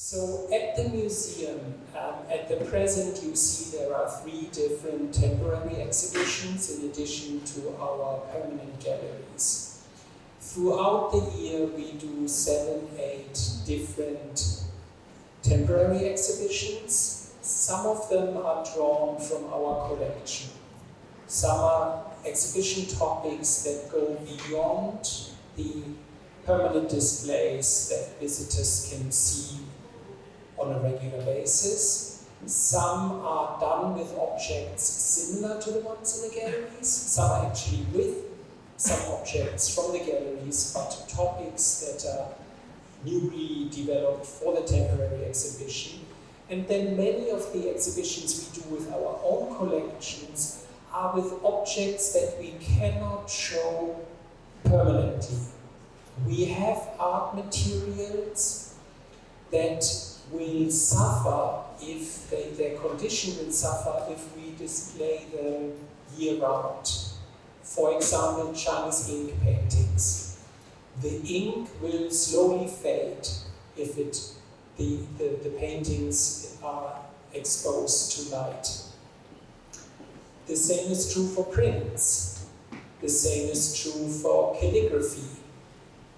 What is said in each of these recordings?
So at the museum, at the present, you see there are 3 different temporary exhibitions in addition to our permanent galleries. Throughout the year, we do 7, 8 different temporary exhibitions. Some of them are drawn from our collection. Some are exhibition topics that go beyond the permanent displays that visitors can see on a regular basis. Some are done with objects similar to the ones in the galleries. Some are actually with some objects from the galleries, but topics that are newly developed for the temporary exhibition. And then many of the exhibitions we do with our own collections are with objects that we cannot show permanently. We have art materials that will suffer if their condition will suffer if we display them year-round. For example, Chinese ink paintings. The ink will slowly fade if the paintings are exposed to light. The same is true for prints. The same is true for calligraphy.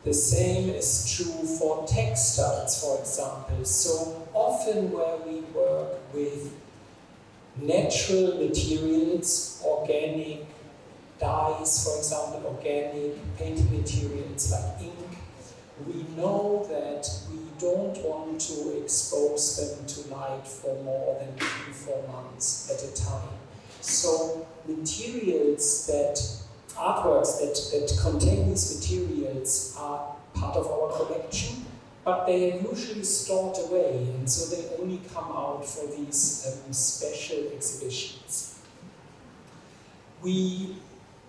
The same is true for textiles, for example. So often where we work with natural materials, organic dyes, for example, organic painting materials like ink, we know that we don't want to expose them to light for more than 3-4 months at a time. So materials artworks that contain these materials are part of our collection, but they are usually stored away, and so they only come out for these special exhibitions. We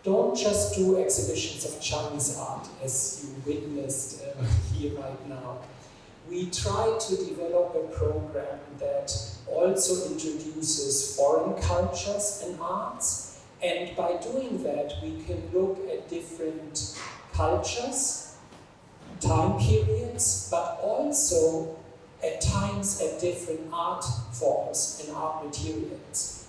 don't just do exhibitions of Chinese art, as you witnessed here right now. We try to develop a program that also introduces foreign cultures and arts. And by doing that, we can look at different cultures, time periods, but also at times at different art forms and art materials.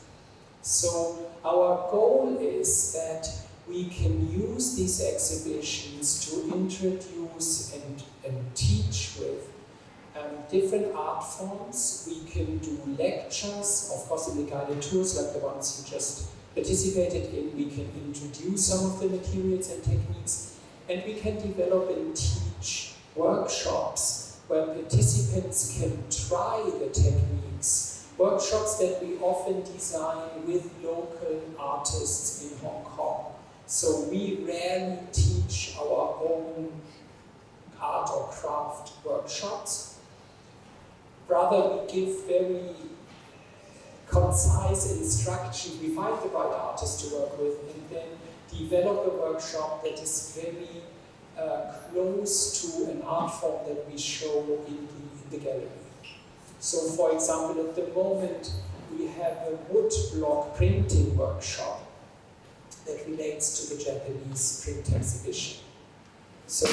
So our goal is that we can use these exhibitions to introduce and teach with different art forms. We can do lectures, of course in the guided tours like the ones you just participated in. We can introduce some of the materials and techniques, and we can develop and teach workshops where participants can try the techniques, workshops that we often design with local artists in Hong Kong. So we rarely teach our own art or craft workshops. Rather, we give very concise instruction. We find the right artist to work with and then develop a workshop that is very close to an art form that we show in the gallery. So for example, at the moment we have a wood block printing workshop that relates to the Japanese print exhibition. So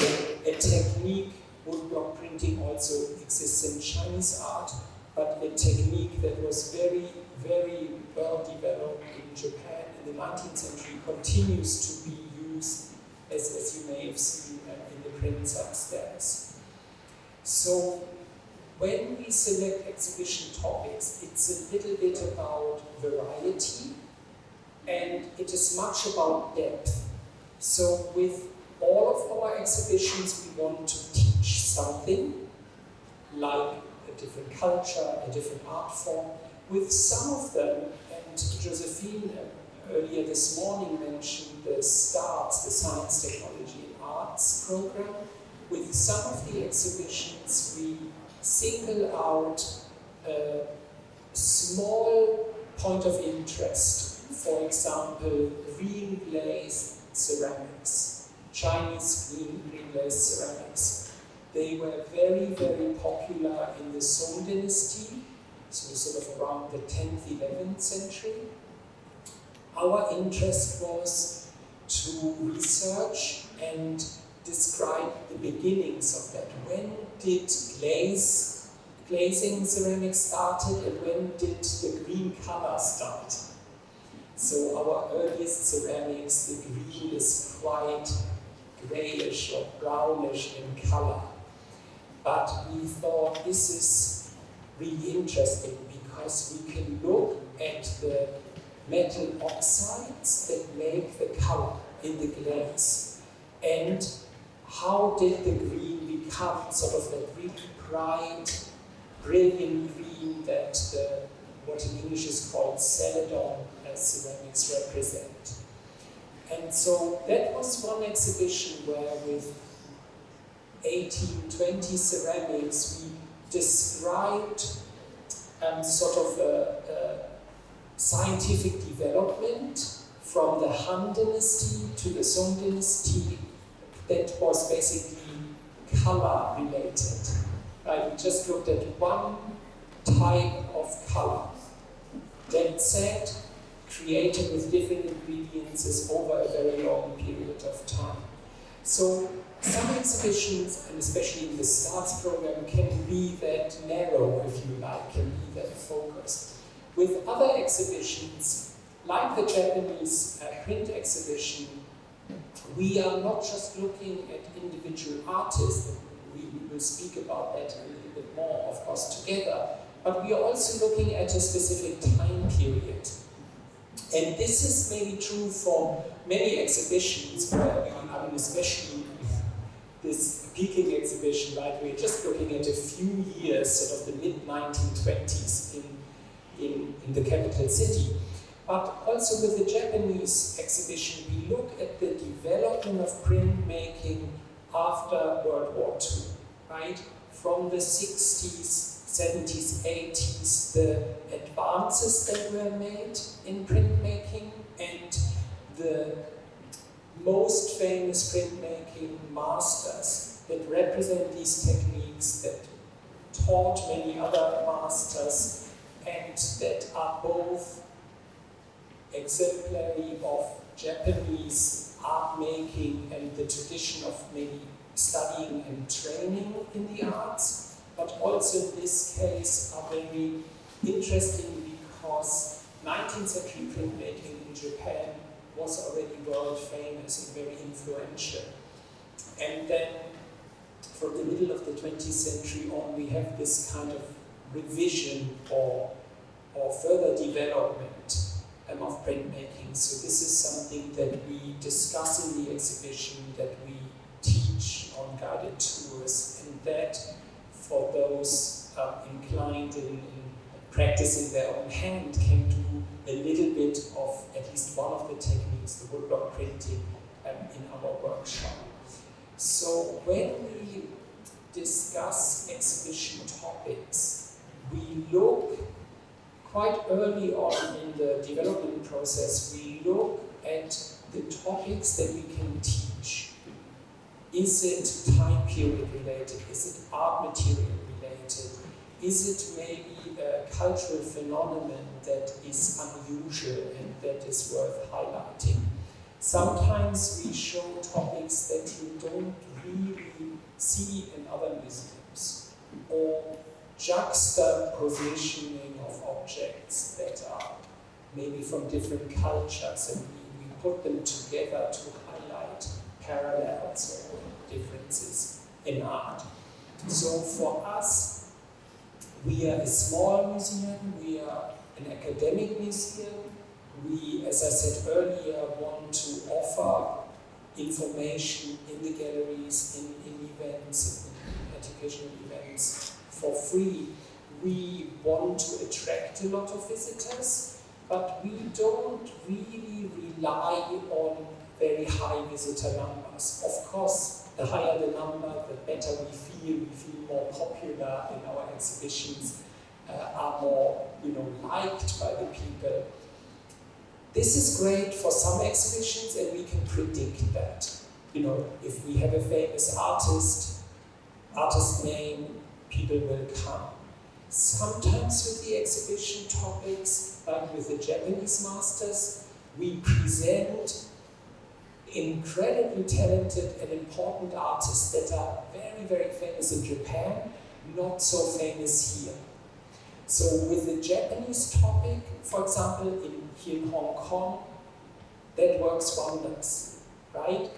a technique, wood block printing also exists in Chinese art, but a technique that was very, very well developed in Japan in the 19th century continues to be used, as you may have seen in the prints upstairs. So when we select exhibition topics, it's a little bit about variety, and it is much about depth. So with all of our exhibitions, we want to teach something, like a different culture, a different art form. With some of them, and Josephine earlier this morning mentioned the STARTS, the Science, Technology and Arts program. With some of the exhibitions, we single out a small point of interest. For example, green glazed ceramics, Chinese green glazed ceramics. They were very, very popular in the Song dynasty, so sort of around the 10th, 11th century. Our interest was to research and describe the beginnings of that. When did glazed glazing ceramics started, and when did the green color start? So our earliest ceramics, the green is quite grayish or brownish in color. But we thought this is really interesting because we can look at the metal oxides that make the color in the glaze. And how did the green become sort of that really bright, brilliant green that what in English is called celadon ceramics represent. And so that was one exhibition where with 18-20 ceramics we described sort of a scientific development from the Han Dynasty to the Song Dynasty that was basically color related. Right? We just looked at one type of color. That said, created with different ingredients is over a very long period of time. So some exhibitions, and especially in the STARTS program, can be that narrow, if you like, can be that focused. With other exhibitions, like the Japanese print exhibition, we are not just looking at individual artists, we will speak about that a little bit more, of course, together, but we are also looking at a specific time period. And this is maybe true for many exhibitions where we, especially this Peking exhibition, like we're just looking at a few years, sort of the mid-1920s in the capital city. But also with the Japanese exhibition, we look at the development of printmaking after World War II, right? From the 60s, 70s, 80s, the advances that were made in printmaking and the most famous printmaking masters that represent these techniques, that taught many other masters, and that are both exemplary of Japanese art making and the tradition of maybe studying and training in the arts, but also in this case are very interesting because 19th century printmaking in Japan was already world famous and very influential. And then from the middle of the 20th century on, we have this kind of revision or further development of printmaking. So this is something that we discuss in the exhibition, that we teach on guided tours, and that for those inclined in practicing their own hand can do a little bit of at least one of the techniques, the woodblock printing, in our workshop. So when we discuss exhibition topics, we look quite early on in the development process, we look at the topics that we can teach. Is it time period related? Is it art material related? Is it maybe a cultural phenomenon that is unusual and that is worth highlighting? Sometimes we show topics that you don't really see in other museums, or juxtapositioning of objects that are maybe from different cultures, and we put them together to highlight parallels or differences in art. So for us, we are a small museum, we are an academic museum. We, as I said earlier, want to offer information in the galleries, in events, in educational events for free. We want to attract a lot of visitors, but we don't really rely on very high visitor numbers. Of course, the higher the number, the better we feel more popular in our exhibitions, are more liked by the people. This is great for some exhibitions, and we can predict that. If we have a famous artist name, people will come. Sometimes with the exhibition topics, like with the Japanese masters, we present incredibly talented and important artists that are very, very famous in Japan, not so famous here. So with the Japanese topic, for example, here in Hong Kong, that works wonders, right?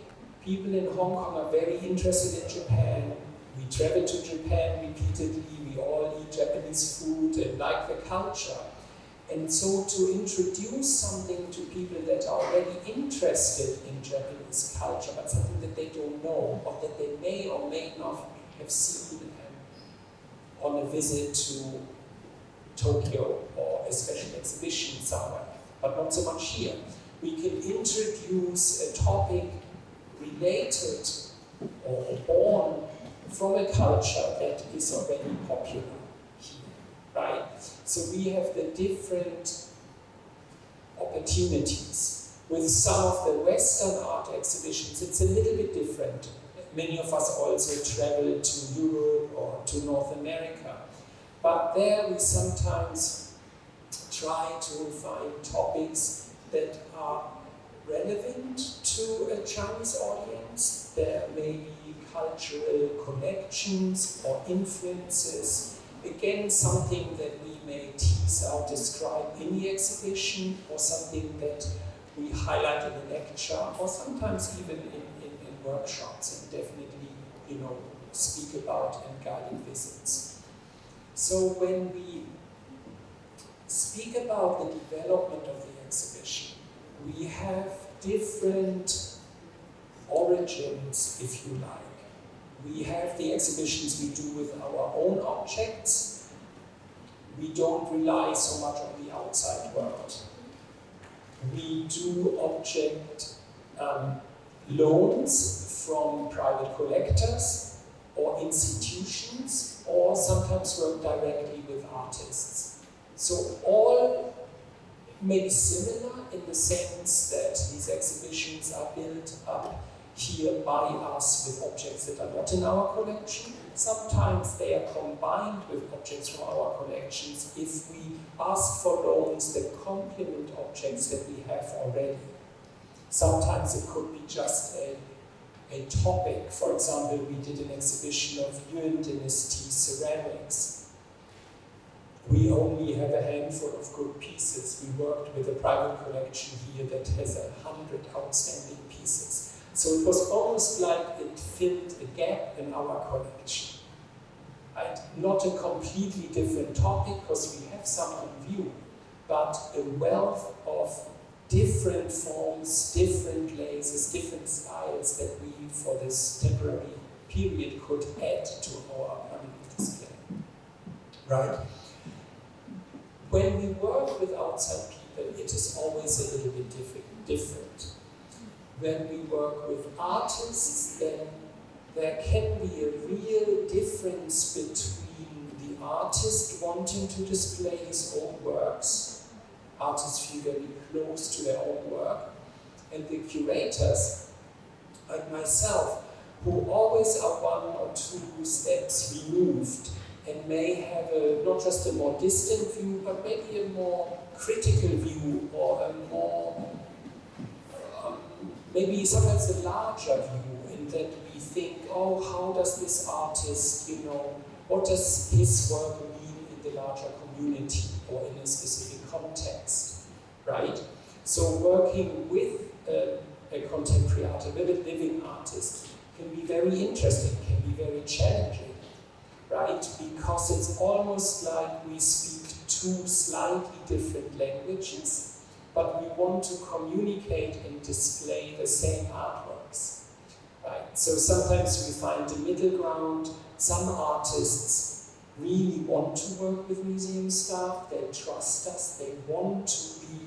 People in Hong Kong are very interested in Japan. We travel to Japan repeatedly, we all eat Japanese food and like the culture. And so to introduce something to people that are already interested in Japanese culture, but something that they don't know, or that they may or may not have seen on a visit to Tokyo or a special exhibition somewhere, but not so much here. We can introduce a topic related or born from a culture that is already popular here, right? So we have the different opportunities. With some of the Western art exhibitions, it's a little bit different. Many of us also travel to Europe or to North America. But there we sometimes try to find topics that are relevant to a Chinese audience. There may be cultural connections or influences. Again, something that we may tease out, describe in the exhibition, or something that we highlight in a lecture, or sometimes even in workshops, and definitely, speak about in guided visits. So when we speak about the development of the exhibition, we have different origins, if you like. We have the exhibitions we do with our own objects. We don't rely so much on the outside world. We do object loans from private collectors or institutions, or sometimes work directly with artists. So all may be similar in the sense that these exhibitions are built up here by us with objects that are not in our collection. Sometimes they are combined with objects from our collections if we ask for loans that complement objects that we have already. Sometimes it could be just a topic. For example, we did an exhibition of Yuan Dynasty ceramics. We only have a handful of good pieces. We worked with a private collection here that has 100 outstanding pieces. So it was almost like it filled a gap in our collection. Right? Not a completely different topic, because we have some on view, but a wealth of different forms, different glazes, different styles that we, for this temporary period, could add to our permanent display. Right? When we work with outside people, it is always a little bit different. When we work with artists, then there can be a real difference between the artist wanting to display his own works. Artists feel very close to their own work. And the curators, like myself, who always are one or two steps removed and may have not just a more distant view, but maybe a more critical view, or a more maybe sometimes a larger view, in that we think, oh, how does this artist, what does his work mean in the larger community or in a specific context, right? So working with a contemporary artist, with a living artist, can be very interesting, can be very challenging, right? Because it's almost like we speak two slightly different languages, but we want to communicate and display the same artworks, right? So sometimes we find a middle ground. Some artists really want to work with museum staff, they trust us, they want to be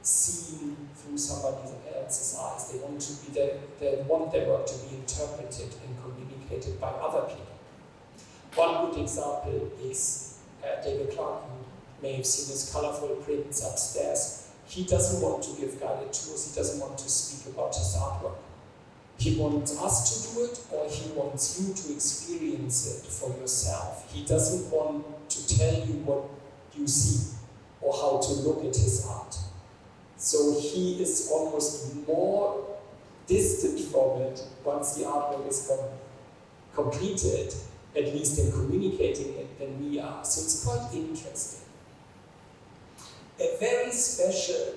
seen through somebody else's eyes, they want their work to be interpreted and communicated by other people. One good example is David Clark. You may have seen his colorful prints upstairs. He doesn't want to give guided tours, he doesn't want to speak about his artwork. He wants us to do it, or he wants you to experience it for yourself. He doesn't want to tell you what you see or how to look at his art. So he is almost more distant from it once the artwork is completed, at least in communicating it, than we are. So it's quite interesting. A very special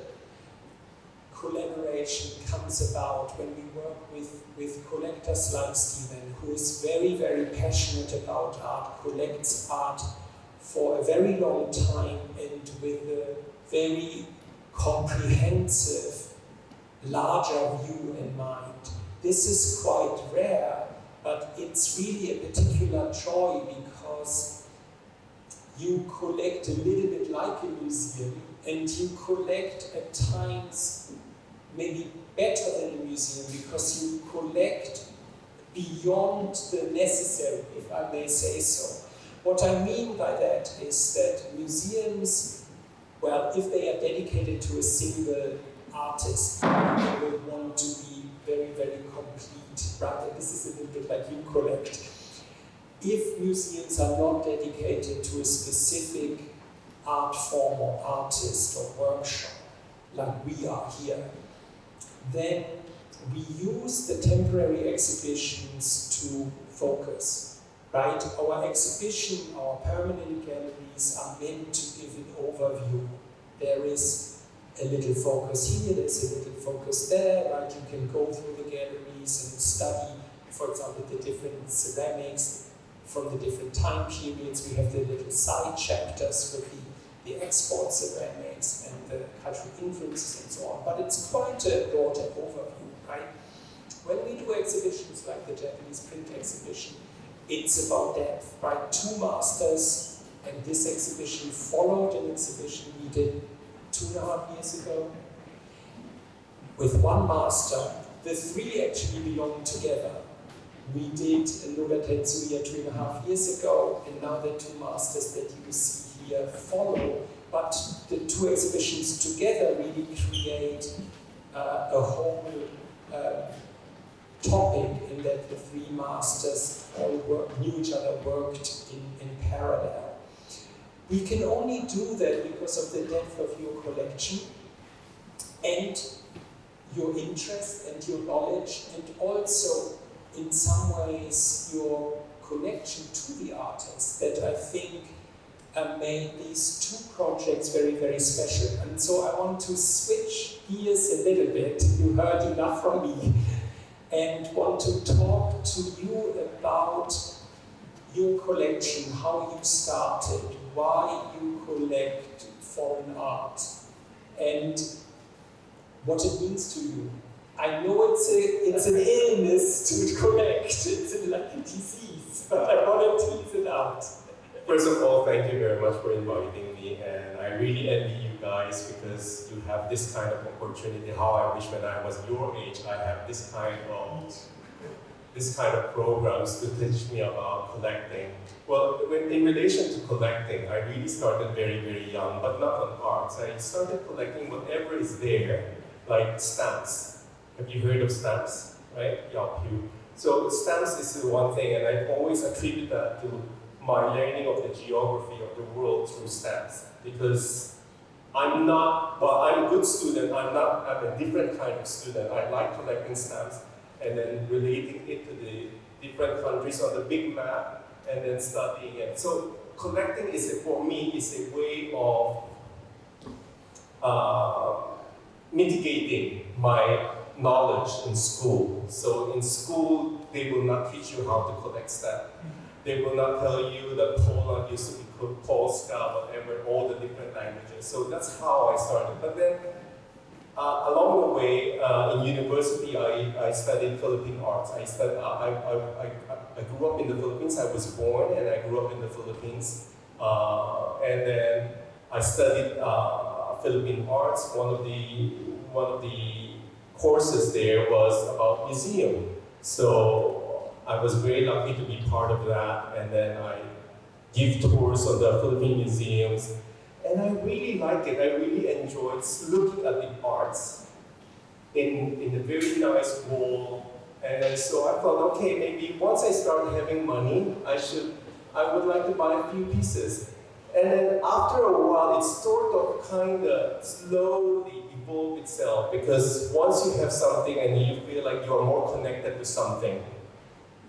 collaboration comes about when we work with collectors like Stephen, who is very, very passionate about art, collects art for a very long time and with a very comprehensive, larger view in mind. This is quite rare, but it's really a particular joy because you collect a little bit like a museum, and you collect at times maybe better than a museum because you collect beyond the necessary, if I may say so. What I mean by that is that museums, well, if they are dedicated to a single artist, they will want to be very, very complete, right? And this is a little bit like you collect. If museums are not dedicated to a specific art form or artist or workshop, like we are here, then we use the temporary exhibitions to focus, right? Our exhibition, our permanent galleries are meant to give an overview. There is a little focus here, there's a little focus there, right? You can go through the galleries and study, for example, the different ceramics from the different time periods. We have the little side chapters with the export ceramics and the cultural influences and so on. But it's quite a broad overview, right? When we do exhibitions like the Japanese print exhibition, it's about depth, right? 2 masters, and this exhibition followed an exhibition we did 2.5 years ago with 1 master. The 3 actually belong together. We did Noda Tetsuya 2.5 years ago, and now the 2 masters that you see here follow. But the 2 exhibitions together really create a whole topic in that the 3 masters all knew each other, worked in parallel. We can only do that because of the depth of your collection and your interest and your knowledge, and also in some ways your connection to the artist that I think made these 2 projects very, very special. And so I want to switch gears a little bit. You heard enough from me, and want to talk to you about your collection, how you started, why you collect foreign art, and what it means to you. I know it's an illness to collect, it's like a disease, but I want to tease it out. First of all, thank you very much for inviting me, and I really envy you guys because you have this kind of opportunity. How I wish when I was your age, I have this kind of programs to teach me about collecting. Well, in relation to collecting, I really started very, very young, but not on arts. I started collecting whatever is there, like stamps. Have you heard of stamps? Right? Yapu. So stamps is one thing, and I always attribute that to my learning of the geography of the world through stamps. Because I'm a good student, I'm a different kind of student. I like collecting stamps and then relating it to the different countries on the big map and then studying it. So collecting for me is a way of mitigating my knowledge in school. So in school, they will not teach you how to collect stamps. They will not tell you that Poland used to be called Polska, whatever, all the different languages. So that's how I started. But then, along the way, in university, I studied Philippine arts. I grew up in the Philippines. I was born and I grew up in the Philippines. And then I studied Philippine arts. One of the courses there was about museum. So I was very lucky to be part of that, and then I give tours of the Philippine museums, and I really liked it. I really enjoyed looking at the arts in a very nice wall, and so I thought, okay, maybe once I start having money, I would like to buy a few pieces. And then after a while, it sort of kind of slowly evolved itself, because once you have something and you feel like you're more connected to something,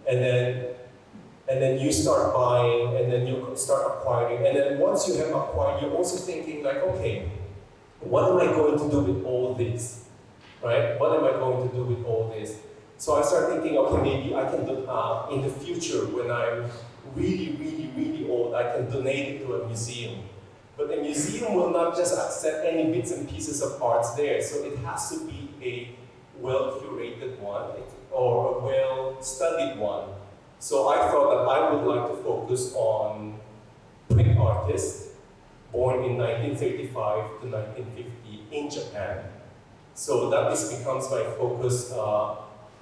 and And then you start buying, and then you start acquiring. And then once you have acquired, you're also thinking like, okay, what am I going to do with all this, right? What am I going to do with all this? So I start thinking, okay, maybe I can do, in the future, when I'm really old, I can donate it to a museum. But the museum will not just accept any bits and pieces of arts there, so it has to be a well-curated one, or a well-studied one. So I thought that I would like to focus on print artists born in 1935 to 1950 in Japan. So that becomes my focus,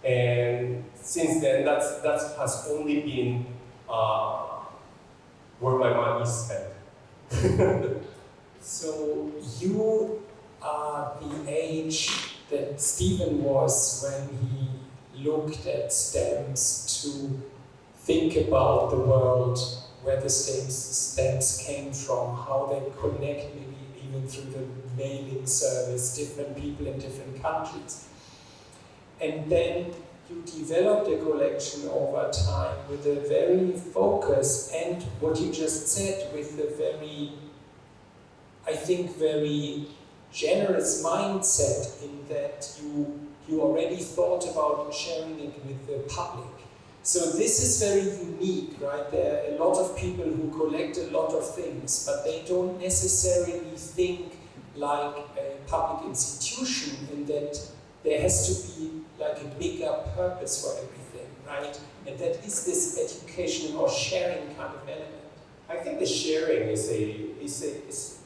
and since then, that has only been where my money is spent. So you are the age that Stephen was when he looked at stamps to think about the world, where the stamps came from, how they connect, maybe even through the mailing service, different people in different countries. And then you developed a collection over time with a very focused, and what you just said, with a very, I think, very generous mindset, in that you already thought about sharing it with the public. So this is very unique, right? There are a lot of people who collect a lot of things, but they don't necessarily think like a public institution, in that there has to be like a bigger purpose for everything, right? And that is this education or sharing kind of element. I think the sharing is life is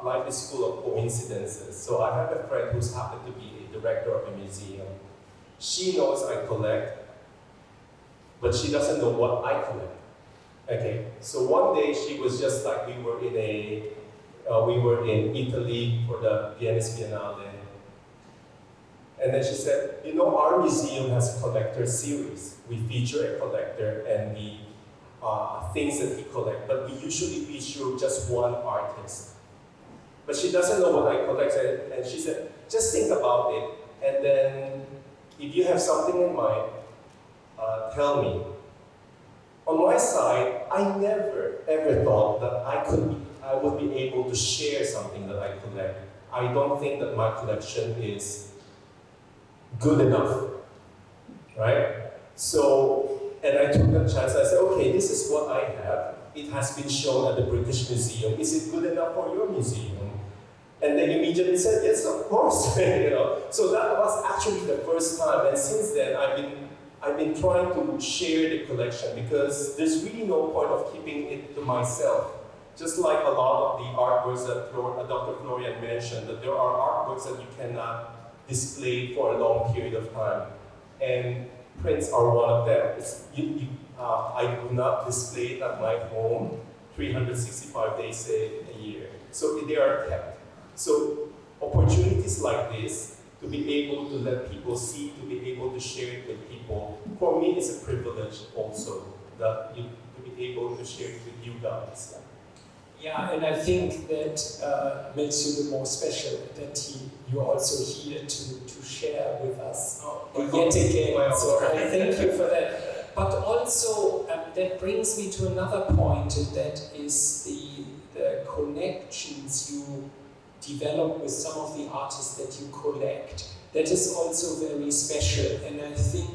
life is full of coincidences. So I have a friend who's happened to be a director of a museum. She knows I collect, but she doesn't know what I collect. Okay, so one day she was just like, we were in Italy for the Venice Biennale. And then she said, you know, our museum has a collector series. We feature a collector and the things that he collects, but we usually feature just one artist. But she doesn't know what I collect, and she said, just think about it, and then if you have something in mind, tell me. On my side, I never ever thought that I would be able to share something that I collect. I don't think that my collection is good enough, right? So, and I took the chance. I said, okay, this is what I have. It has been shown at the British Museum. Is it good enough for your museum? And they immediately said, yes, of course. You know? So that was actually the first time. And since then, I've been trying to share the collection, because there's really no point of keeping it to myself. Just like a lot of the artworks that Dr. Florian mentioned, that there are artworks that you cannot display for a long period of time. And prints are one of them. I do not display it at my home 365 days a year. So they are kept. So opportunities like this, to be able to let people see, to be able to share it with people, for me is a privilege also, that to be able to share it with you guys. Yeah, and I think that makes you the more special, that you're also here to share with us yet again. So I thank you for that. But also, that brings me to another point, and that is the connections you develop with some of the artists that you collect. That is also very special, and I think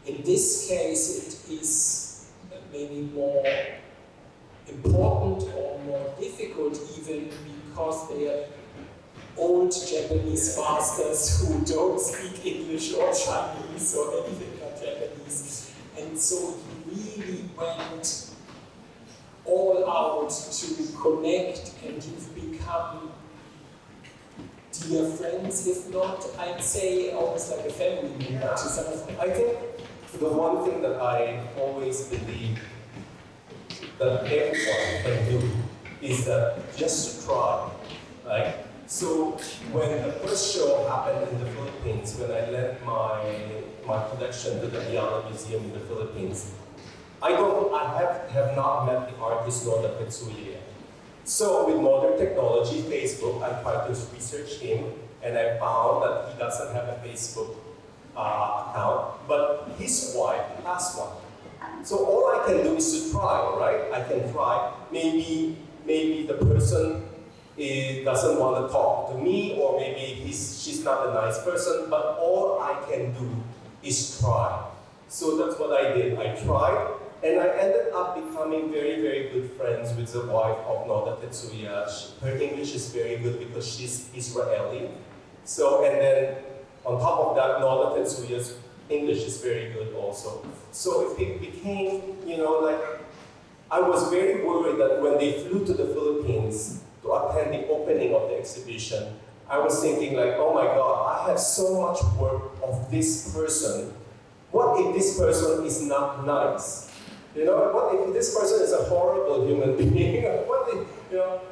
in this case it is maybe more important or more difficult, even because they are old Japanese masters who don't speak English or Chinese or anything but Japanese. And so you really went all out to connect, and you've become dear friends, if not, I'd say almost like a family member to some of them. I think the one thing that I always believe that everyone can do is that just to try, right? So when the first show happened in the Philippines, when I lent my collection to the Ayala Museum in the Philippines, I have not met the artist nor the Tetsuya. So with modern technology, Facebook, I tried to research him, and I found that he doesn't have a Facebook account, but his wife has one. So all I can do is to try, right? I can try. Maybe the person doesn't want to talk to me, or maybe she's not a nice person, but all I can do is try. So that's what I did. I tried, and I ended up becoming very, very good friends with the wife of Noda Tetsuya. Her English is very good because she's Israeli. So, and then on top of that, Noda Tetsuya's English is very good also. So it became, I was very worried that when they flew to the Philippines to attend the opening of the exhibition, I was thinking like, oh my God, I have so much work of this person. What if this person is not nice? What if this person is a horrible human being?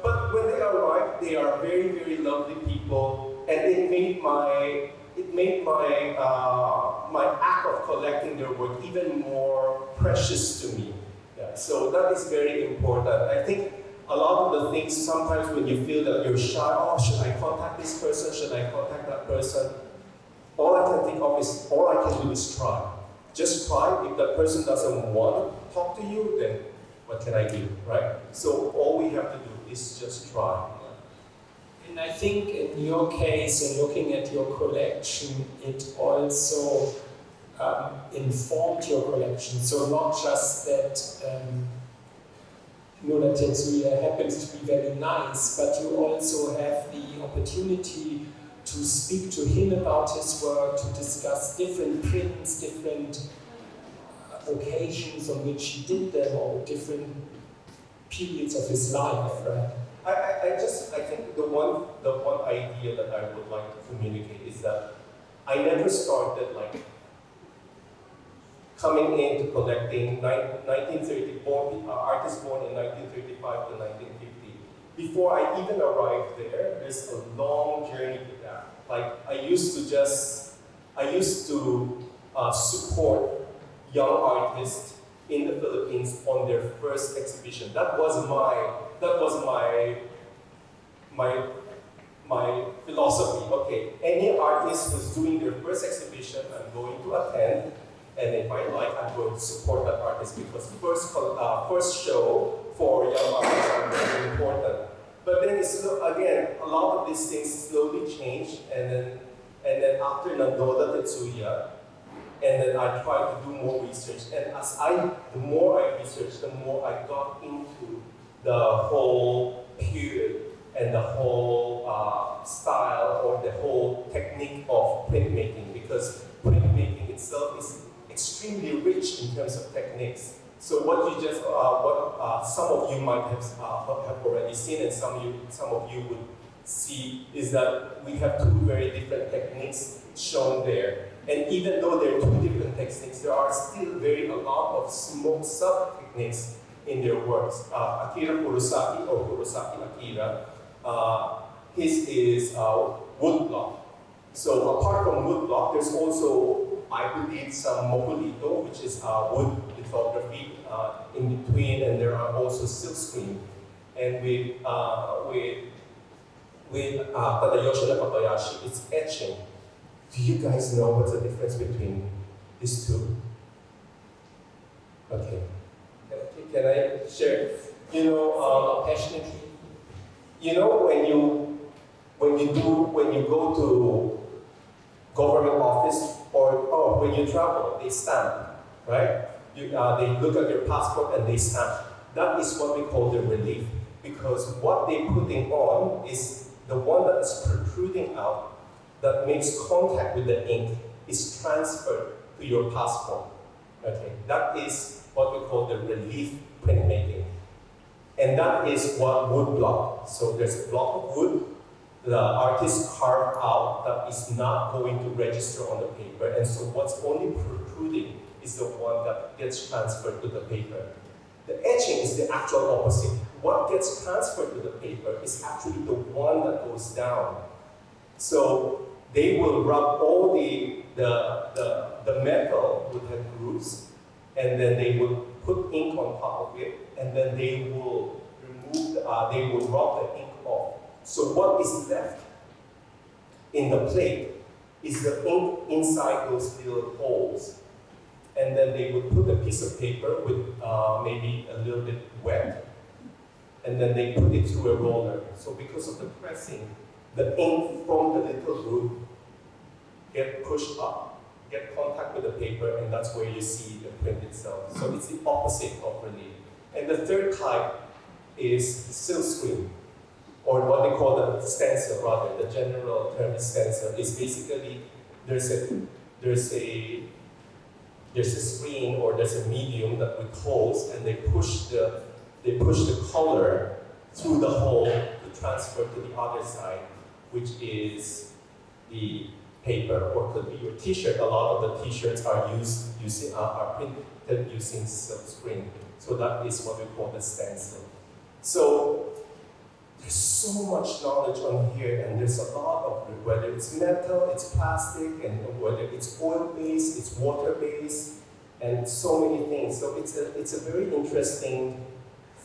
But when they arrived, they are very, very lovely people, and it made my act of collecting their work even more precious to me. Yeah, so that is very important. I think a lot of the things, sometimes when you feel that you're shy, oh, should I contact this person? Should I contact that person? All I can do is try. Just try. If that person doesn't want to talk to you, then what can I do, right? So all we have to do is just try. And I think in your case, in looking at your collection, it also informed your collection. So not just that Noda Tetsuya happens to be very nice, but you also have the opportunity to speak to him about his work, to discuss different prints, different occasions on which he did them, or different periods of his life, right? I think the one idea that I would like to communicate is that I never started like coming into collecting 1934, artists born in 1935 to 1950. Before I even arrived there, there's a long journey to that. Like I used to support young artists in the Philippines on their first exhibition. That was my philosophy. Okay, any artist who's doing their first exhibition, I'm going to attend, and if I like, I'm going to support that artist because first show for young artists are very important. But then again, a lot of these things slowly changed, and then after Noda Tetsuya, and then I tried to do more research. And the more I researched, the more I got into the whole period and the whole style or the whole technique of printmaking, because printmaking itself is extremely rich in terms of techniques. So what some of you might have already seen, and some of you would see, is that we have two very different techniques shown there. And even though there are two different techniques, there are still a lot of small sub-techniques in their works. Akira Kurosaki, or Kurosaki Akira, his is woodblock. So apart from woodblock, there's also, I believe, some mokulito, which is wood lithography in between, and there are also silkscreen. And with Tadayoshi Nakabayashi, it's etching. Do you guys know what's the difference between these two? Okay. Can I share? Passionately. When you go to government office or when you travel, they stamp, right? They look at your passport and they stamp. That is what we call the relief, because what they're putting on is the one that is protruding out, that makes contact with the ink, is transferred to your passport. Okay, that is what we call the relief printmaking. And that is what wood block. So there's a block of wood, the artist carved out, that is not going to register on the paper. And so what's only protruding is the one that gets transferred to the paper. The etching is the actual opposite. What gets transferred to the paper is actually the one that goes down. So they will rub all the metal with the grooves, and then they will put ink on top of it, and then they will rub the ink off. So what is left in the plate is the ink inside those little holes. and then they would put a piece of paper with maybe a little bit wet, and then they put it through a roller. So because of the pressing, the ink from the little group get pushed up, get contact with the paper, and that's where you see the print itself. So it's the opposite of relief. And the third type is silkscreen, or what they call the stencil, rather. The general term is stencil. It's basically there's a screen or there's a medium that with holes, and they push the color through the hole to transfer to the other side, which is the paper, or could be your T-shirt. A lot of the T-shirts are printed using silk screen. So that is what we call the stencil. So there's so much knowledge on here, and there's a lot of it, whether it's metal, it's plastic, and whether it's oil-based, it's water-based, and so many things. So it's a very interesting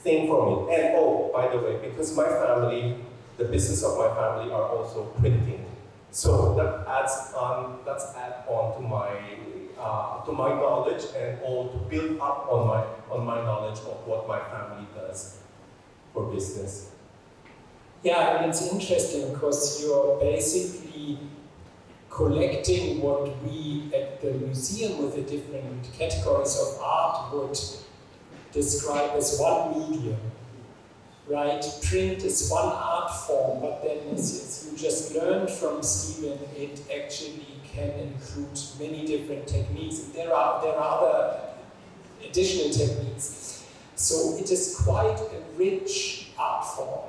thing for me. And oh, by the way, because my family, the business of my family are also printing. So that adds on to my knowledge, and all to build up on my knowledge of what my family does for business. Yeah, and it's interesting because you're basically collecting what we at the museum with the different categories of art would describe as one medium, right? Print is one art form, but then as you just learned from Stephen, it actually can include many different techniques, and there are other additional techniques. So it is quite a rich art form.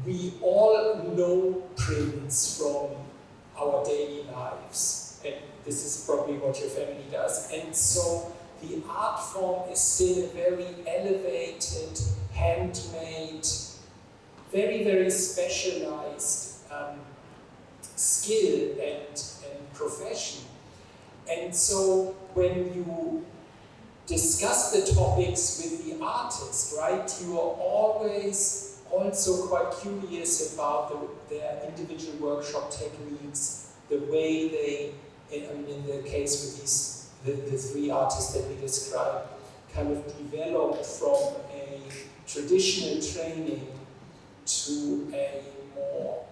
We all know prints from our daily lives, and this is probably what your family does. And so the art form is still a very elevated, handmade, very, very specialized skill and profession. And so when you discuss the topics with the artist, right, you are always also quite curious about their individual workshop techniques, the way they, in the case with the three artists that we described, kind of developed from a traditional training to a more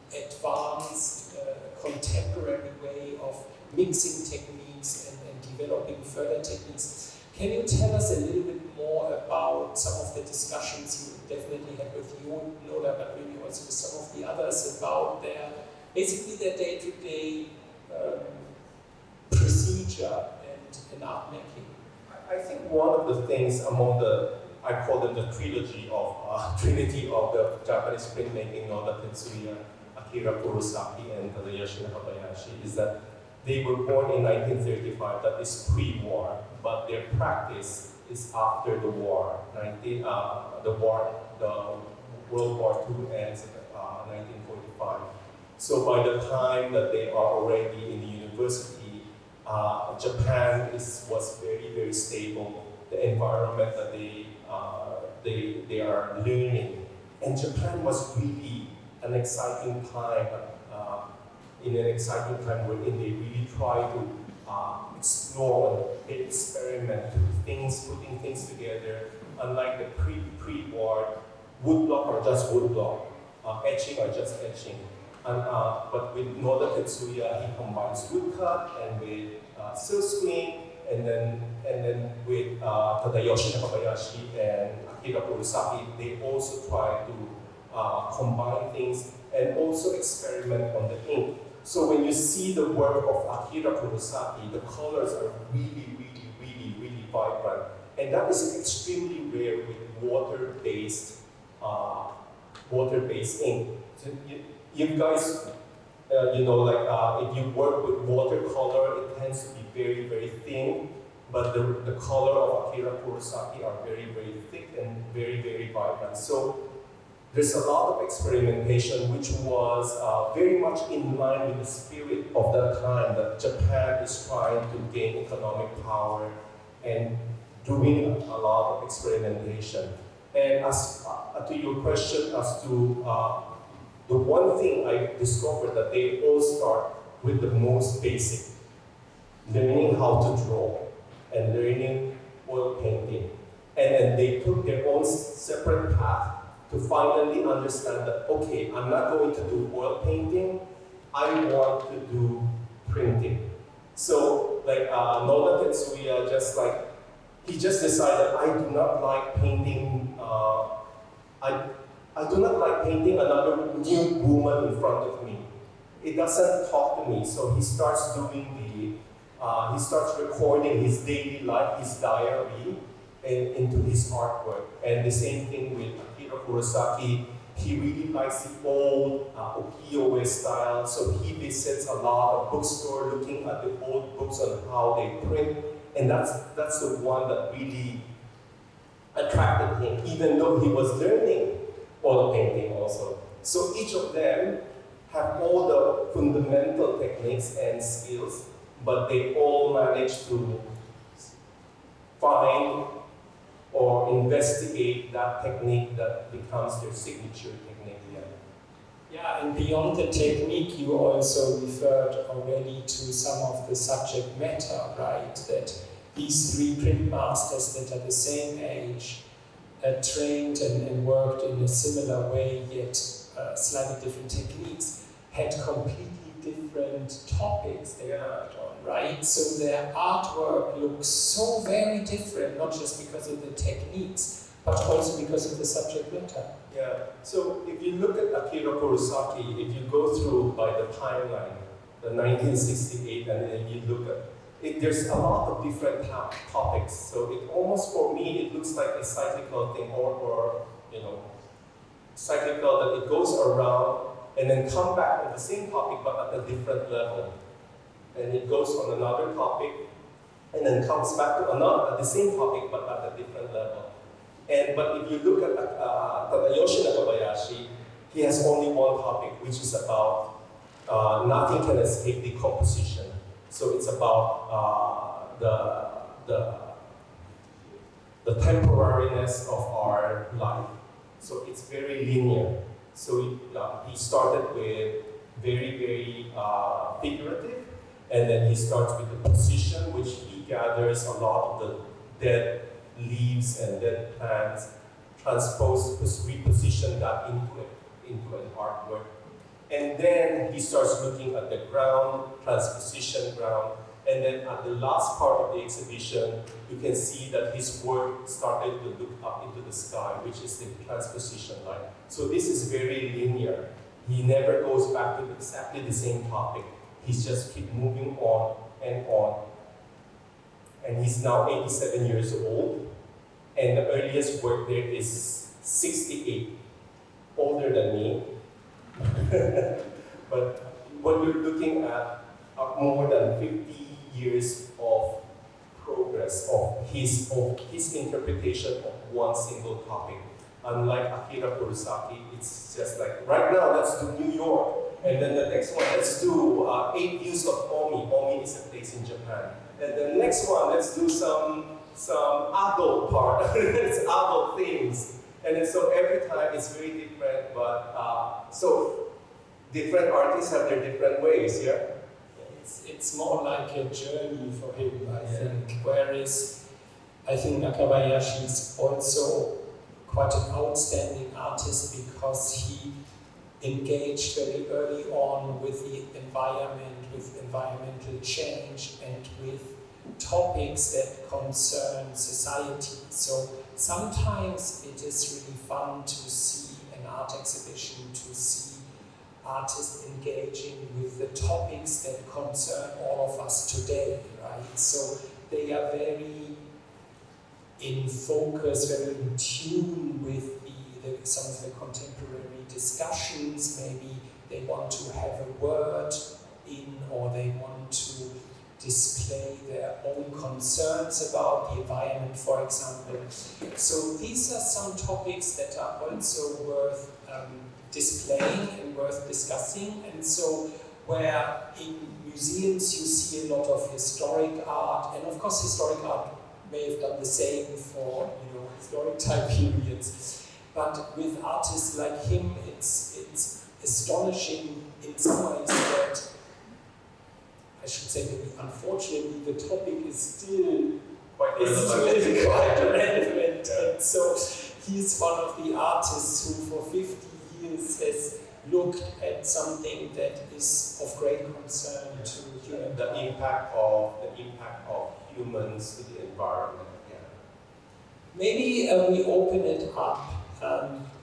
advanced, contemporary way of mixing techniques and developing further techniques. Can you tell us a little bit more about some of the discussions you definitely had with you, Nola, but maybe also with some of the others about their day-to-day procedure and art making? I think one of the things among I call them the trilogy of trinity of the Japanese printmaking, Noda Tetsuya, Akira Kurosaki, and Tadayoshi Nakabayashi, is that they were born in 1935, that is pre-war, but their practice is after the war. The World War II ends in 1945. So by the time that they are already in the university, Japan was very, very stable. The environment that they are learning, and Japan was really an exciting time. In an exciting time wherein they really try to explore and experiment putting things together. Unlike the pre-war, woodblock or just woodblock, etching or just etching. But with Noda Tetsuya, he combines woodcut and with silkscreen, and then with Tadayoshi Nakabayashi and Akira Kurosaki, they also try to combine things and also experiment on the ink. So when you see the work of Akira Kurosaki, the colors are really, really, really, really vibrant. And that is extremely rare with water-based ink. So you guys, if you work with watercolor, it tends to be very, very thin, but the color of Akira Kurosaki are very, very thick and very, very vibrant. So there's a lot of experimentation which was very much in line with the spirit of that time, that Japan is trying to gain economic power and doing a lot of experimentation. And as to your question as to the one thing I discovered, that they all start with the most basic, learning how to draw. and learning oil painting. And then they took their own separate path to finally understand that, okay, I'm not going to do oil painting, I want to do printing. So like Noda Tetsuya, he just decided, I do not like painting, I do not like painting another nude woman in front of me. It doesn't talk to me, so he starts doing he starts recording his daily life, his diary, into his artwork. And the same thing with Akira Kurosaki. He really likes the old ukiyo-e style, so he visits a lot of bookstores looking at the old books on how they print, and that's the one that really attracted him, even though he was learning oil painting also. So each of them have all the fundamental techniques and skills, but they all manage to find or investigate that technique that becomes their signature technique. Yeah, and beyond the technique, you also referred already to some of the subject matter, right? That these three print masters that are the same age, trained and worked in a similar way, yet slightly different techniques, had completely different topics they worked on, right? So their artwork looks so very different, not just because of the techniques, but also because of the subject matter. Yeah, so if you look at Akira Kurosaki, if you go through by the timeline, the 1968, and then you look at it, there's a lot of different topics. So it almost, for me, it looks like a cyclical thing, or cyclical, that it goes around and then come back on the same topic but at a different level. And it goes on another topic and then comes back to the same topic but at a different level. But if you look at Tadayoshi Nakabayashi, he has only one topic, which is about nothing can escape decomposition. So it's about the temporariness of our life. So it's very linear. So he started with very, very figurative, and then he starts with the position, which he gathers a lot of the dead leaves and dead plants, reposition that into an artwork. And then he starts looking at the ground, transposition ground, and then at the last part of the exhibition, you can see that his work started to look up into the sky, which is the transposition line. So this is very linear. He never goes back to exactly the same topic. He's just keep moving on and on. And he's now 87 years old, and the earliest work there is 68, older than me. But what we're looking at are more than 50 years of progress of his interpretation of one single topic. Unlike Akira Kurosaki, it's just like, right now let's do New York, and then the next one, let's do 8 views of Omi. Omi is a place in Japan. And the next one, let's do some adult part, it's adult things. And then, so every time it's very different, but so different artists have their different ways, yeah? It's more like a journey for him, I think. Whereas I think Nakabayashi is also quite an outstanding artist because he engaged very early on with the environment, with environmental change, and with topics that concern society. So sometimes it is really fun to see an art exhibition, to see artists engaging with the topics that concern all of us today, right? So they are very in focus, very in tune with some of the contemporary discussions. Maybe they want to have a word in, or they want to display their own concerns about the environment, for example. So these are some topics that are also worth displaying and worth discussing. And so where in museums you see a lot of historic art, and of course historic art may have done the same for historic time periods, but with artists like him, it's astonishing in some ways that, I should say maybe unfortunately, the topic is still quite It's relevant. really quite relevant. And so he's one of the artists who for 50 years has looked at something that is of great concern to human. The impact of humans to the environment. Yeah. Maybe we open it up.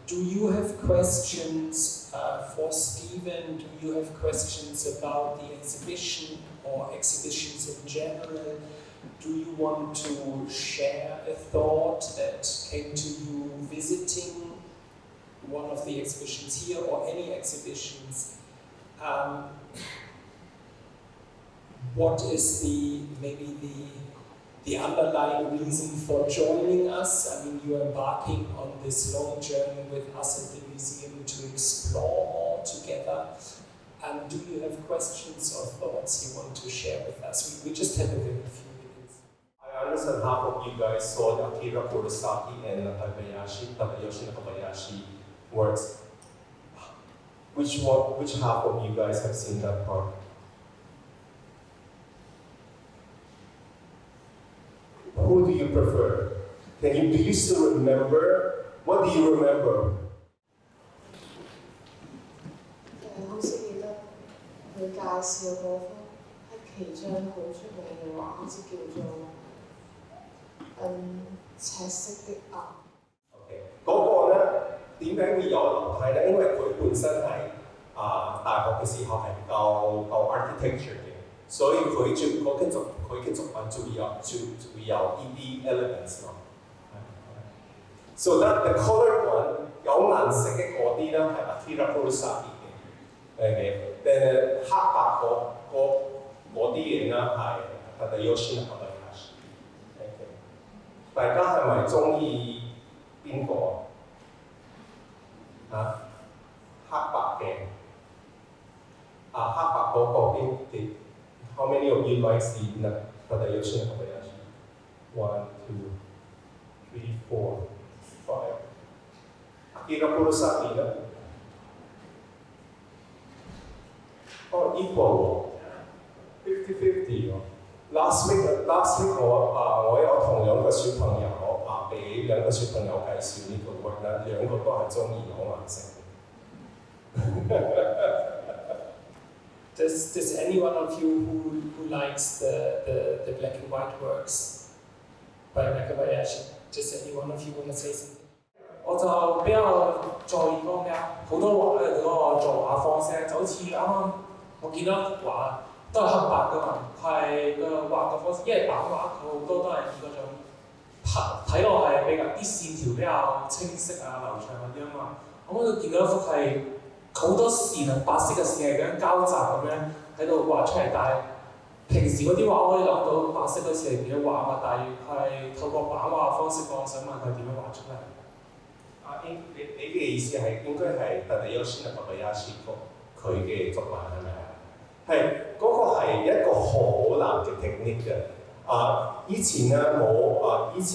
Do you have questions for Stephen? Do you have questions about the exhibition or exhibitions in general? Do you want to share a thought that came to you visiting one of the exhibitions here or any exhibitions? What is maybe the underlying reason for joining us? I mean, you're embarking on this long journey with us at the museum to explore more together. Do you have questions or thoughts you want to share with us? We just have a very few minutes. I understand half of you guys saw the Akira Kurosaki and Tadayoshi Nakabayashi works. Which half of you guys have seen that part? Who do you prefer? Do you still remember? What do you remember? 好似記得佢介紹嗰幅係其中好出名嘅畫，好似叫做赤色的鴨。OK， 嗰個咧點解會有樓梯咧？因為佢本身係大學嘅時候係教 architecture 嘅，所以佢嘅作品就會有呢啲 elements 咯。So that the colored one 有顏色嘅嗰啲咧係 Akira Kurosaki 嘅，OK， 黑白嗰啲嘢咧係 Tadayoshi Nakabayashi。OK， 大家係咪中意邊個啊？黑白嘅黑白嗰個邊？How many of you like the Tadayoshi Nakabayashi? 1, 2, 3, 4, 5. Akira Kurosaki 咧？哦 ，equal 50-50 喎。Last week 我有同兩個小朋友俾兩個小朋友介紹呢個 work 咧，兩個都係中意有顏色。Does any one of you who likes the black and white works by Nakabayashi? Does any one of you want to say something? 我就比較在意嗰個咩啊？好多畫咧，佢嗰個作畫方式就好似啱啱我見到一幅畫都係黑白㗎嘛，係個畫嘅方式，因為版畫佢好多都係以嗰種睇落係比較啲線條比較清晰啊、流暢嗰啲啊嘛。咁我見到一幅係好多線啊，白色嘅線係咁樣交雜咁樣喺度畫出嚟，但係平時嗰啲畫可以諗到白色嗰時係點樣畫嘛，但係佢係透過版畫嘅方式，我想問佢點樣畫出嚟？你嘅意思係應該係Tadayoshi Nakabayashi佢嘅作品係咪啊？係嗰個係一個好難嘅 technique 嘅。以前咧以前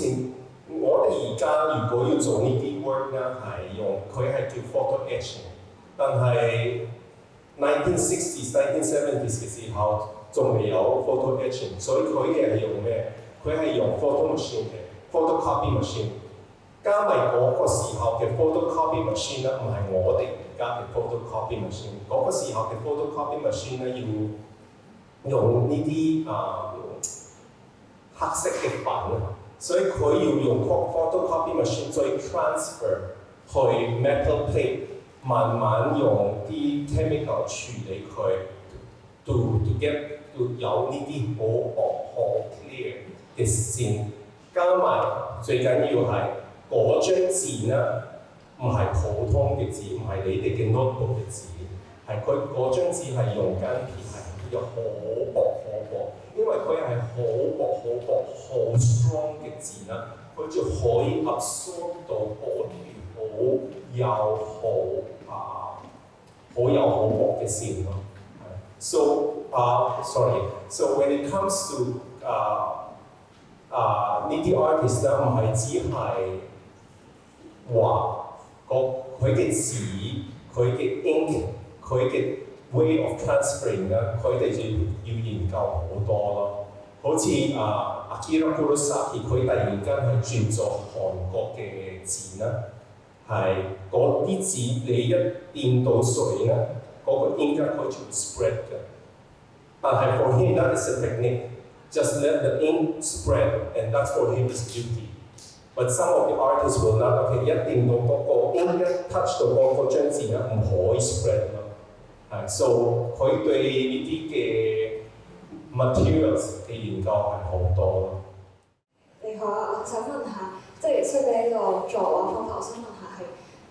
我哋而家如果要做呢啲 work 咧係用佢係叫 photo etching， 但係 1960s、1970s 嘅時候仲未有 photo etching， 所以佢係用咩？佢係用 photo machine 嘅 photocopy machine。加埋嗰個時候嘅 photocopy machine 咧，唔係我哋而家嘅 photocopy machine。嗰個時候嘅 photocopy machine 咧，要用呢啲黑色嘅粉，所以佢要用 photocopy machine 再 transfer 去 metal plate， 慢慢用啲 chemical 處理佢 to有呢啲好薄好 clear 嘅線，加埋最緊要係。嗰張字咧唔係普通嘅字，唔係你哋嘅 notebook 嘅字，係佢嗰張字係用間片係有好薄好薄，因為佢係好薄好薄好 strong 嘅字啦，佢就可以 absorb 到嗰條好有好薄嘅線咯。So when it comes to 呢啲 artist 咧，唔係只係畫佢嘅字、佢嘅 ink、佢嘅 way of transferring 咧，佢哋就要研究好多咯。好似 Akira Kurosawa 佢突然間係轉咗韓國嘅字啦，係嗰啲字你一掂到水咧，嗰、個 ink 一開始會 spread 嘅。但係 for him that is a technique, just let the ink spread and that for him is beauty. But some of the artists will not, OK 一掂到嗰個 ink 一 touch 到嗰張字咧，唔可以 spread 咯。係 ，so 佢對呢啲嘅 materials 嘅研究係好多咯。你好啊，我想問下，即係出嘅呢個作畫方法，我想問下係，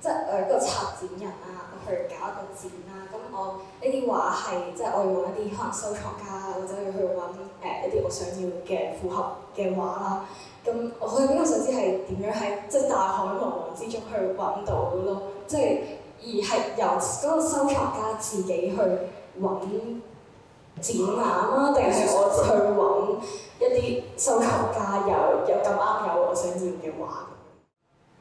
即係一個策展人啊，去搞一個展啦。咁我呢啲畫係即係我要揾一啲可能收藏家，或者要去揾一啲我想要嘅符合嘅畫啦。咁我比較想知係點樣喺即係大海茫茫之中去揾到咯，即係而係由嗰個收藏家自己去揾展覽啊，定係我去揾一啲收藏家有咁啱有我想要嘅畫。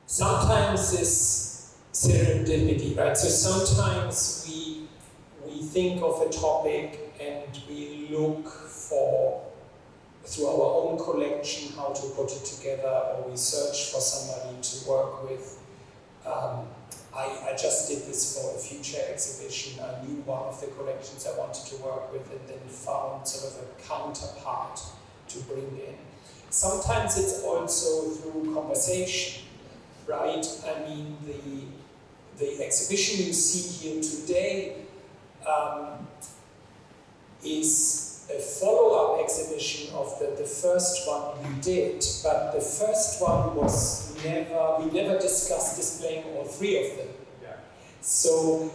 Sometimes it's serendipity, right? So sometimes we think of a topic and we look for, through our own collection, how to put it together, or we search for somebody to work with. I just did this for a future exhibition. I knew one of the collections I wanted to work with and then found sort of a counterpart to bring in. Sometimes it's also through conversation, right? I mean, the exhibition you see here today is a follow-up exhibition of the first one we did, but the first one was we never discussed displaying all three of them. Yeah. So,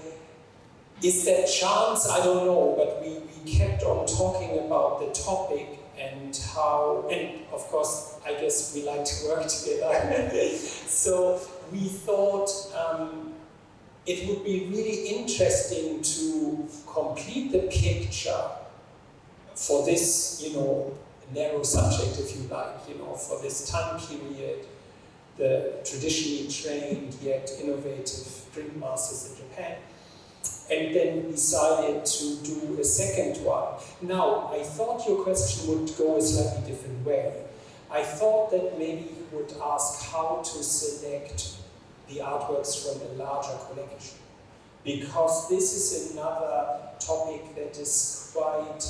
is that chance? I don't know, but we kept on talking about the topic and how, and of course, I guess we like to work together. So, we thought it would be really interesting to complete the picture for this, narrow subject, if you like, for this time period, the traditionally trained yet innovative printmasters in Japan, and then decided to do a second one. Now, I thought your question would go a slightly different way. I thought that maybe you would ask how to select the artworks from a larger collection, because this is another topic that is quite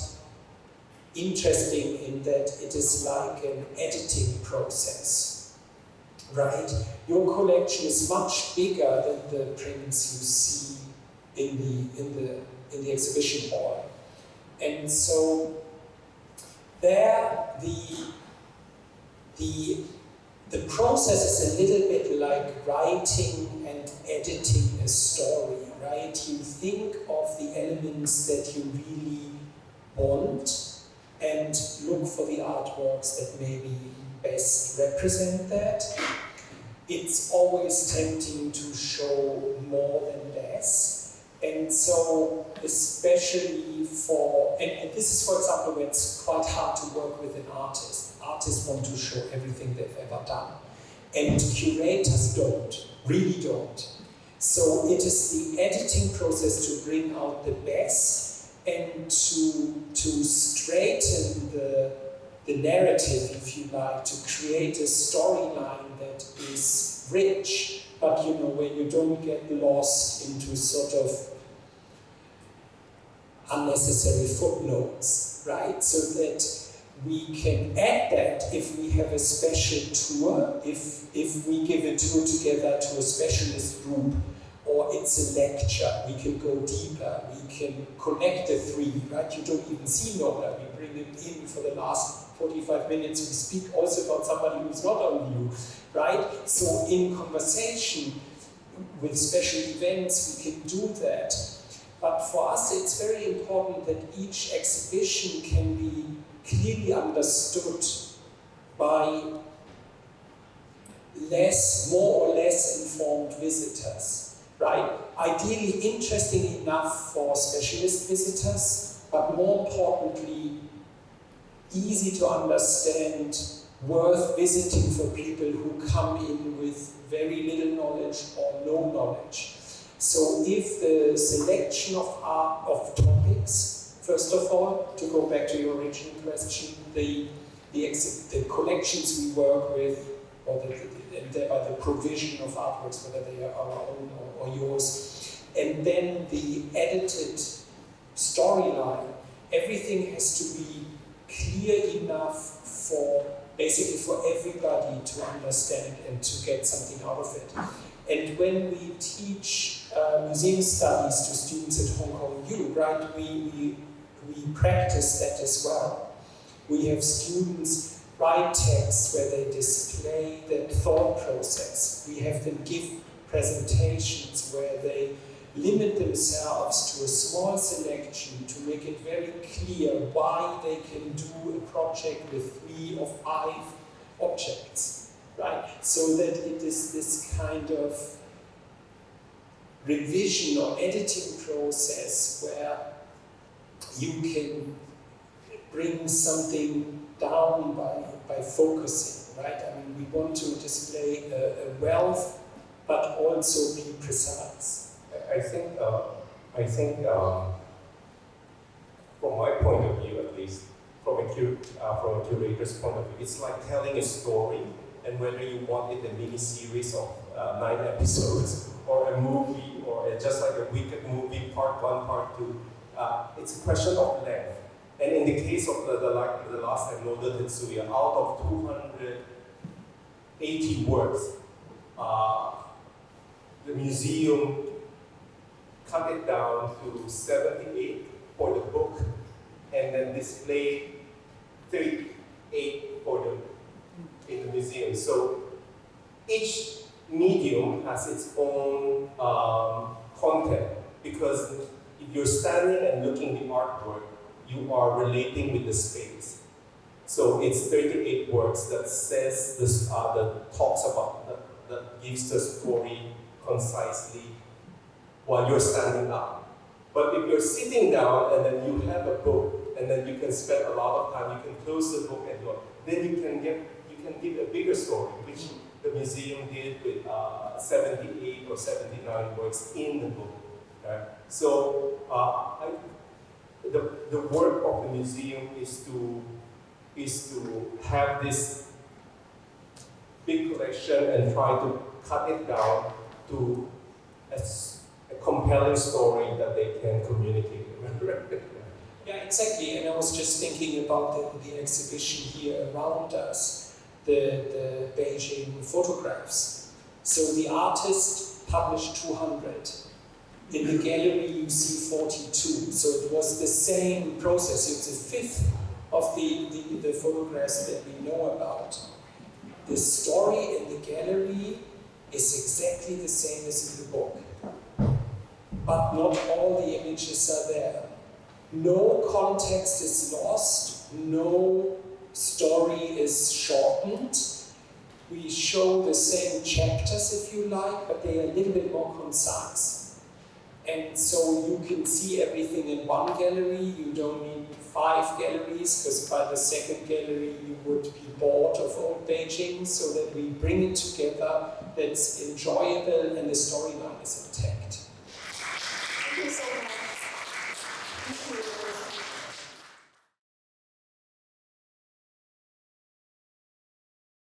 interesting in that it is like an editing process, right? Your collection is much bigger than the prints you see in the exhibition hall, and so there the process is a little bit like writing and editing a story, right? You think of the elements that you really want and look for the artworks that maybe best represent that. It's always tempting to show more than less. And so, especially and this is, for example, where it's quite hard to work with an artist. Artists want to show everything they've ever done. And curators really don't. So it is the editing process to bring out the best and to straighten the narrative, if you like, to create a storyline that is rich, but where you don't get lost into sort of unnecessary footnotes, right? So that we can add that if we have a special tour, if we give a tour together to a specialist group, or it's a lecture, we can go deeper, we can connect the three, right? You don't even see Nola, we bring them in for the last 45 minutes, we speak also about somebody who's not on you, right? So in conversation with special events, we can do that. But for us, it's very important that each exhibition can be clearly understood by more or less informed visitors. Right? Ideally interesting enough for specialist visitors, but more importantly, easy to understand, worth visiting for people who come in with very little knowledge or no knowledge. So if the selection of topics, first of all, to go back to your original question, the the collections we work with, or thereby the provision of artworks, whether they are our own or yours, and then the edited storyline, everything has to be clear enough for basically for everybody to understand and to get something out of it. And when we teach museum studies to students at Hong Kong U, right, we practice that as well. We have students write texts where they display their thought process. We have them give presentations where they limit themselves to a small selection to make it very clear why they can do a project with 3 or 5 objects, right? So that it is this kind of revision or editing process where you can bring something down by focusing, right? I mean, we want to display a wealth, but also be precise. I think from my point of view, at least, from a curator's point of view, it's like telling a story, and whether you want it a mini-series of 9 episodes, or a movie, or just like a Wicked movie, part 1, part 2, it's a question of length. And in the case of the last time, Noda Tetsuya, out of 280 words, the museum cut it down to 78 for the book, and then displayed 38 in the museum. So each medium has its own content, because if you're standing and looking at the artwork, you are relating with the space. So it's 38 words that says this, that talks about, that gives the story concisely while you're standing up. But if you're sitting down and then you have a book, and then you can spend a lot of time, you can close the book and then you can give a bigger story, which the museum did with 78 or 79 words in the book. Right? So the work of the museum is to have this big collection and try to cut it down to a compelling story that they can communicate. Yeah, exactly. And I was just thinking about the exhibition here around us, the Beijing photographs. So the artist published 200. In the gallery you see 42. So it was the same process. It's a fifth of the photographs that we know about. The story in the gallery is exactly the same as in the book. But not all the images are there. No context is lost, no story is shortened. We show the same chapters, if you like, but they are a little bit more concise. And so you can see everything in one gallery. You don't need 5 galleries, because by the second gallery you would be bored of old Beijing, so that we bring it together, that's enjoyable, and the storyline is intact.